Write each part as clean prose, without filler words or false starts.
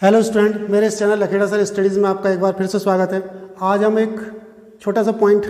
Hello student, मेरे इस channel Lakhera sir studies में आपका एक बार फिर से स्वागत है। आज हम एक छोटा सा पॉइंट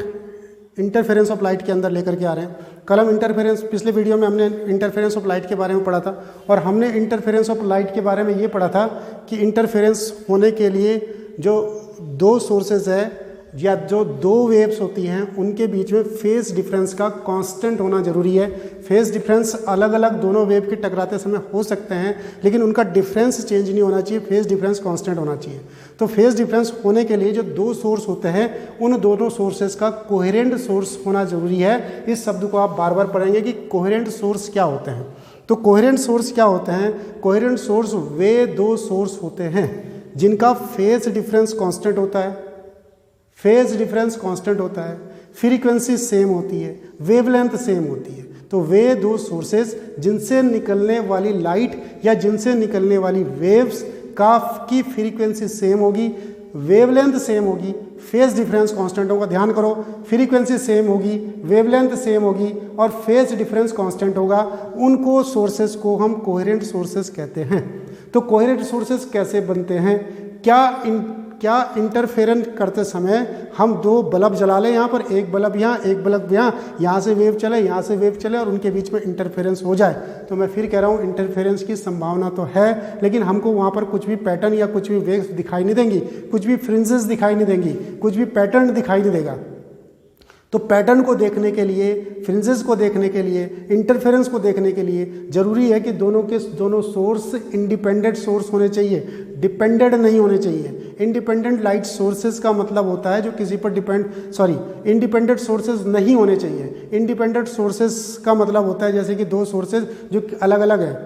इंटरफेरेंस ऑफ लाइट के अंदर लेकर के आ रहे हैं। कल हम इंटरफेरेंस, पिछले वीडियो में हमने इंटरफेरेंस ऑफ लाइट के बारे में पढ़ा था और हमने इंटरफेरेंस ऑफ लाइट के बारे में ये पढ़ा था कि इंटरफेरेंस होने के लिए जो दो सोर्सेज है या जो दो वेव्स होती हैं उनके बीच में फेज डिफरेंस का कांस्टेंट होना जरूरी है। फेज डिफरेंस अलग अलग दोनों वेव के टकराते समय हो सकते हैं, लेकिन उनका डिफरेंस चेंज नहीं होना चाहिए, फेज डिफरेंस कांस्टेंट होना चाहिए। तो फेज डिफरेंस होने के लिए जो दो सोर्स होते हैं उन दोनों सोर्सेज का कोहेरेंट सोर्स होना जरूरी है। इस शब्द को आप बार बार पढ़ेंगे कि कोहेरेंट सोर्स क्या होते हैं। तो कोहेरेंट सोर्स क्या होते हैं? कोहेरेंट सोर्स वे दो सोर्स होते हैं जिनका फेज डिफरेंस कांस्टेंट होता है, फेज डिफरेंस कांस्टेंट होता है, फ्रीक्वेंसी सेम होती है, वेवलेंथ सेम होती है। तो वे दो सोर्सेज जिनसे निकलने वाली लाइट या जिनसे निकलने वाली वेव्स की फ्रीक्वेंसी सेम होगी, वेवलेंथ सेम होगी, फेज डिफरेंस कांस्टेंट होगा। ध्यान करो, फ्रीक्वेंसी सेम होगी, वेवलेंथ सेम होगी और फेज डिफरेंस कांस्टेंट होगा। उनको सोर्सेज को हम कोहेरेंट सोर्सेज कहते हैं। तो कोहेरेंट सोर्सेज कैसे बनते हैं? क्या इंटरफेरेंस करते समय हम दो बल्ब जला लें, यहाँ पर एक बल्ब यहाँ एक बल्ब यहाँ से वेव चले, यहाँ से वेव चले और उनके बीच में इंटरफेरेंस हो जाए, तो मैं फिर कह रहा हूँ इंटरफेरेंस की संभावना तो है, लेकिन हमको वहाँ पर कुछ भी पैटर्न या कुछ भी वेव्स दिखाई नहीं देंगी, कुछ भी फ्रिंजेस दिखाई नहीं देंगी, कुछ भी पैटर्न दिखाई नहीं देगा। तो पैटर्न को देखने के लिए, फ्रिंजेस को देखने के लिए, इंटरफेरेंस को देखने के लिए जरूरी है कि दोनों सोर्स इंडिपेंडेंट सोर्स होने चाहिए, डिपेंडेंट नहीं होने चाहिए। इंडिपेंडेंट लाइट सोर्सेज का मतलब होता है जो किसी पर इंडिपेंडेंट सोर्सेज नहीं होने चाहिए। इंडिपेंडेंट सोर्सेज का मतलब होता है जैसे कि दो सोर्सेज जो अलग अलग हैं,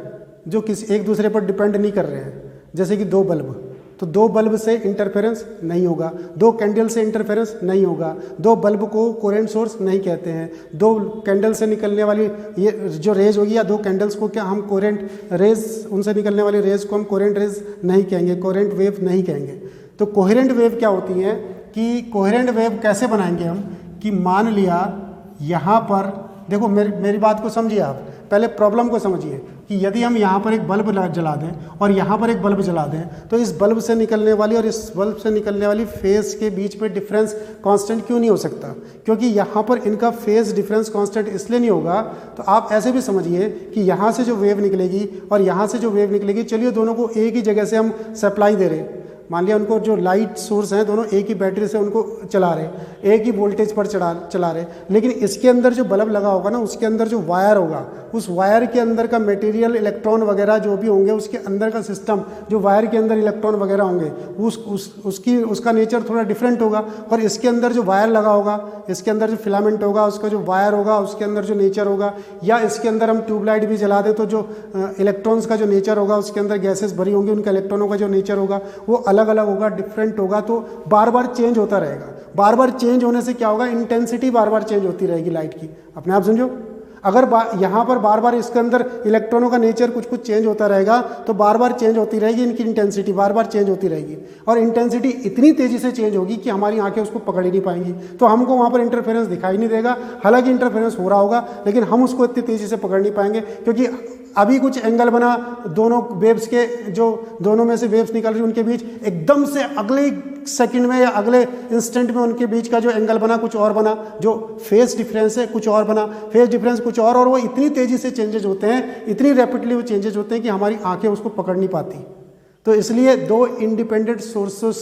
जो किसी एक दूसरे पर डिपेंड नहीं कर रहे हैं, जैसे कि दो बल्ब। तो दो बल्ब से इंटरफेरेंस नहीं होगा, दो कैंडल से इंटरफेरेंस नहीं होगा, दो बल्ब को कोहेरेंट सोर्स नहीं कहते हैं। दो कैंडल से निकलने वाली ये जो रेज होगी या दो कैंडल्स को क्या हम कोहेरेंट रेज, उनसे निकलने वाली रेज को हम कोहेरेंट रेज नहीं कहेंगे, कोहेरेंट वेव नहीं कहेंगे। तो कोहेरेंट वेव क्या होती हैं कि कोहेरेंट वेव कैसे बनाएंगे हम कि मान लिया यहाँ पर देखो, मेरी बात को समझिए आप, पहले प्रॉब्लम को समझिए कि यदि हम यहाँ पर एक बल्ब जला दें और यहाँ पर एक बल्ब जला दें तो इस बल्ब से निकलने वाली और इस बल्ब से निकलने वाली फेज के बीच में डिफरेंस कांस्टेंट क्यों नहीं हो सकता? क्योंकि यहाँ पर इनका फेज डिफरेंस कांस्टेंट इसलिए नहीं होगा। तो आप ऐसे भी समझिए कि यहाँ से जो वेव निकलेगी और यहाँ से जो वेव निकलेगी, चलिए दोनों को एक ही जगह से हम सप्लाई दे रहे हैं। मान लिया उनको जो लाइट सोर्स हैं दोनों एक ही बैटरी से उनको चला रहे, एक ही वोल्टेज पर चला रहे, लेकिन इसके अंदर जो बल्ब लगा होगा ना, उसके अंदर जो वायर होगा, उस वायर के अंदर का मटेरियल, इलेक्ट्रॉन वगैरह जो भी होंगे, उसके अंदर का सिस्टम, जो वायर के अंदर इलेक्ट्रॉन वगैरह होंगे, उसका नेचर थोड़ा डिफरेंट होगा। और इसके अंदर जो वायर लगा होगा, इसके अंदर जो फिलामेंट होगा, उसका जो वायर होगा, उसके अंदर जो नेचर होगा, या इसके अंदर हम ट्यूबलाइट भी जला दें तो जो इलेक्ट्रॉन्स का जो नेचर होगा, उसके अंदर गैसेस भरी होंगी, उनका इलेक्ट्रॉनों का जो नेचर होगा वो अलग अलग होगा, डिफरेंट होगा। तो बार बार चेंज होता रहेगा। बार बार चेंज होने से क्या होगा? इंटेंसिटी बार बार चेंज होती रहेगी लाइट की। अपने आप समझो, अगर यहाँ पर बार बार इसके अंदर इलेक्ट्रॉनों का नेचर कुछ कुछ चेंज होता रहेगा तो बार बार चेंज होती रहेगी, इनकी इंटेंसिटी बार बार चेंज होती रहेगी और इंटेंसिटी इतनी तेजी से चेंज होगी कि हमारी आंखें उसको पकड़ ही नहीं पाएंगी। तो हमको वहाँ पर इंटरफेरेंस दिखाई नहीं देगा, हालांकि इंटरफेरेंस हो रहा होगा, लेकिन हम उसको इतनी तेजी से पकड़ नहीं पाएंगे क्योंकि अभी कुछ एंगल बना, दोनों वेव्स के जो दोनों में से वेव्स निकल रही उनके बीच, एकदम से अगले सेकंड में या अगले इंस्टेंट में उनके बीच का जो एंगल बना कुछ और बना, जो फेज डिफरेंस है कुछ और बना, फेज डिफरेंस कुछ और वो इतनी तेजी से चेंजेज होते हैं, इतनी रैपिडली वो चेंजेज होते हैं कि हमारी आंखें उसको पकड़ नहीं पाती। तो इसलिए दो इंडिपेंडेंट सोर्सेस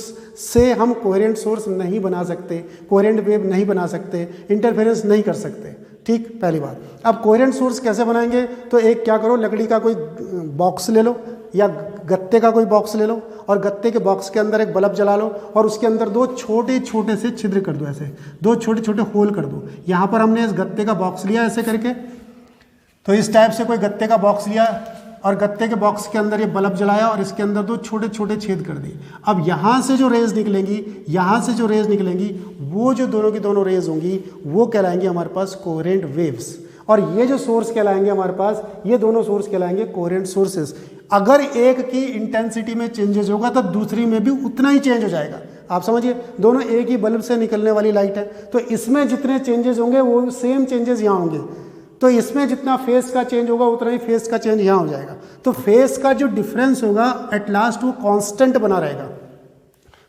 से हम कोहेरेंट सोर्स नहीं बना सकते, कोहेरेंट वेव नहीं बना सकते, इंटरफेरेंस नहीं कर सकते। ठीक, पहली बात। अब कोहेरेंट सोर्स कैसे बनाएंगे? तो एक क्या करो, लकड़ी का कोई बॉक्स ले लो या गत्ते का कोई बॉक्स ले लो और गत्ते के बॉक्स के अंदर एक बल्ब जला लो और उसके अंदर दो छोटे छोटे से छिद्र कर दो, ऐसे दो छोटे छोटे होल कर दो। यहाँ पर हमने इस गत्ते का बॉक्स लिया ऐसे करके, तो इस टाइप से कोई गत्ते का बॉक्स लिया और गत्ते के बॉक्स के अंदर ये बल्ब जलाया और इसके अंदर दो छोटे छोटे छेद कर दिए। अब यहाँ से जो रेज निकलेंगी, यहाँ से जो रेज निकलेंगी, वो जो दोनों की दोनों रेज होंगी वो कहलाएंगे हमारे पास कोहेरेंट वेव्स। और ये जो सोर्स कहलाएंगे हमारे पास, ये दोनों सोर्स कहलाएंगे कोहेरेंट सोर्सेस। अगर एक की इंटेंसिटी में चेंजेस होगा तो दूसरी में भी उतना ही चेंज हो जाएगा। आप समझिए, दोनों एक ही बल्ब से निकलने वाली लाइट है, तो इसमें जितने चेंजेस होंगे वो सेम चेंजेस यहाँ होंगे। तो इसमें जितना फेस का चेंज होगा उतना ही फेस का चेंज यहाँ हो जाएगा। तो फेस का जो डिफरेंस होगा एट लास्ट वो कांस्टेंट बना रहेगा।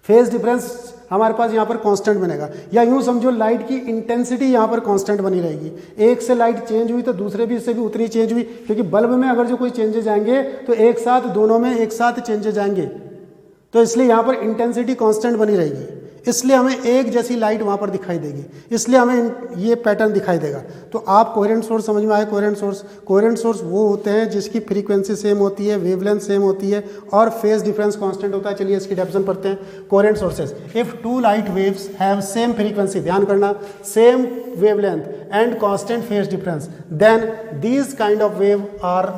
फेस डिफरेंस हमारे पास यहाँ पर कांस्टेंट बनेगा, या यूँ समझो लाइट की इंटेंसिटी यहाँ पर कांस्टेंट बनी रहेगी। एक से लाइट चेंज हुई तो दूसरे भी से भी उतनी चेंज हुई, क्योंकि बल्ब में अगर जो कोई चेंजेज आएंगे तो एक साथ दोनों में एक साथ चेंजेज आएंगे, तो इसलिए यहाँ पर इंटेंसिटी कांस्टेंट बनी रहेगी, इसलिए हमें एक जैसी लाइट वहाँ पर दिखाई देगी, इसलिए हमें ये पैटर्न दिखाई देगा। तो आप कोहेरेंट सोर्स समझ में आए। कोहेरेंट सोर्स वो होते हैं जिसकी फ्रीक्वेंसी सेम होती है, वेवलेंथ सेम होती है और फेज डिफरेंस कांस्टेंट होता है। चलिए इसकी डेफिनेशन पढ़ते हैं। Coherent sources, if two light waves have same frequency, ध्यान करना, same wavelength and constant phase difference, then these kind of wave are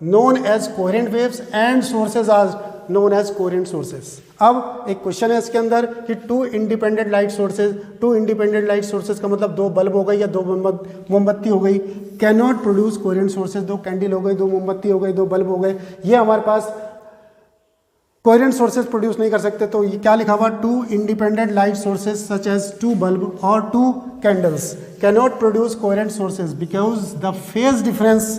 known as coherent waves and sources are known as coherent sources. अब एक question है इसके अंदर कि to independent light sources का मतलब दो बल्ब हो गई या दो मोमबत्ती हो गई, can not produce coherent sources, दो कैंडल हो गई, दो मोमबत्ती हो गई, दो बल्ब हो गए, ये हमारे पास कोहेरेंट सोर्सेज प्रोड्यूस नहीं कर सकते। तो ये क्या लिखा हुआ, two independent light sources such as two bulb और two candles can not produce coherent sources because the phase difference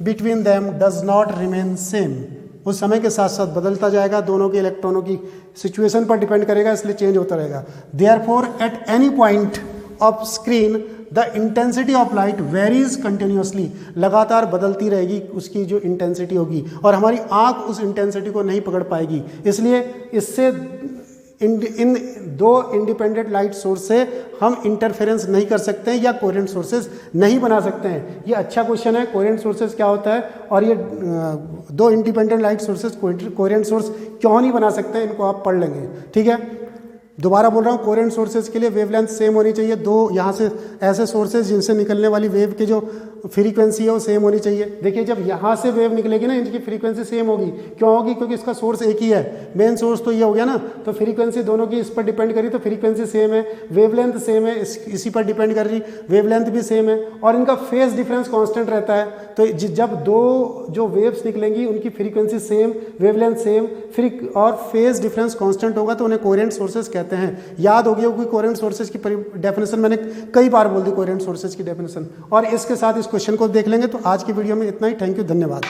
between them does not remain same. उस समय के साथ साथ बदलता जाएगा, दोनों के इलेक्ट्रॉनों की सिचुएशन पर डिपेंड करेगा, इसलिए चेंज होता रहेगा। Therefore at any point of screen the intensity of light varies continuously, लगातार बदलती रहेगी उसकी जो इंटेंसिटी होगी, और हमारी आंख उस इंटेंसिटी को नहीं पकड़ पाएगी। इसलिए इससे इन दो इंडिपेंडेंट लाइट सोर्स से हम इंटरफेरेंस नहीं कर सकते हैं या कोहेरेंट सोर्सेज नहीं बना सकते हैं। ये अच्छा क्वेश्चन है, कोहेरेंट सोर्सेज क्या होता है और ये दो independent light sources coherent source क्यों नहीं बना सकते हैं, इनको आप पढ़ लेंगे। ठीक है, दोबारा बोल रहा हूँ, कोहेरेंट सोर्सेज के लिए वेवलेंथ सेम होनी चाहिए। दो यहाँ से ऐसे सोर्सेज जिनसे निकलने वाली वेव की जो फ्रीक्वेंसी है वो सेम होनी चाहिए। देखिए जब यहाँ से वेव निकलेगी ना, इनकी फ्रीक्वेंसी सेम होगी। क्यों होगी? क्योंकि इसका सोर्स एक ही है, मेन सोर्स तो ये हो गया ना, तो फ्रीक्वेंसी दोनों की इस पर डिपेंड करी, तो फ्रीक्वेंसी सेम है, वेवलेंथ सेम है, इसी पर डिपेंड कर रही, वेवलेंथ भी सेम है, और इनका फेज डिफरेंस कांस्टेंट रहता है। तो जब दो जो वेव्स निकलेंगी उनकी फ्रीक्वेंसी सेम, वेवलेंथ सेम, फिर और फेज डिफरेंस कांस्टेंट होगा, तो उन्हें कोहेरेंट सोर्सेज कहते हैं। याद हो गया होगी कोहेरेंट सोर्सेज की डेफिनेशन, मैंने कई बार बोल दी कोहेरेंट सोर्सेज की डेफिनेशन, और इसके साथ इस क्वेश्चन को देख लेंगे। तो आज की वीडियो में इतना ही। थैंक यू, धन्यवाद।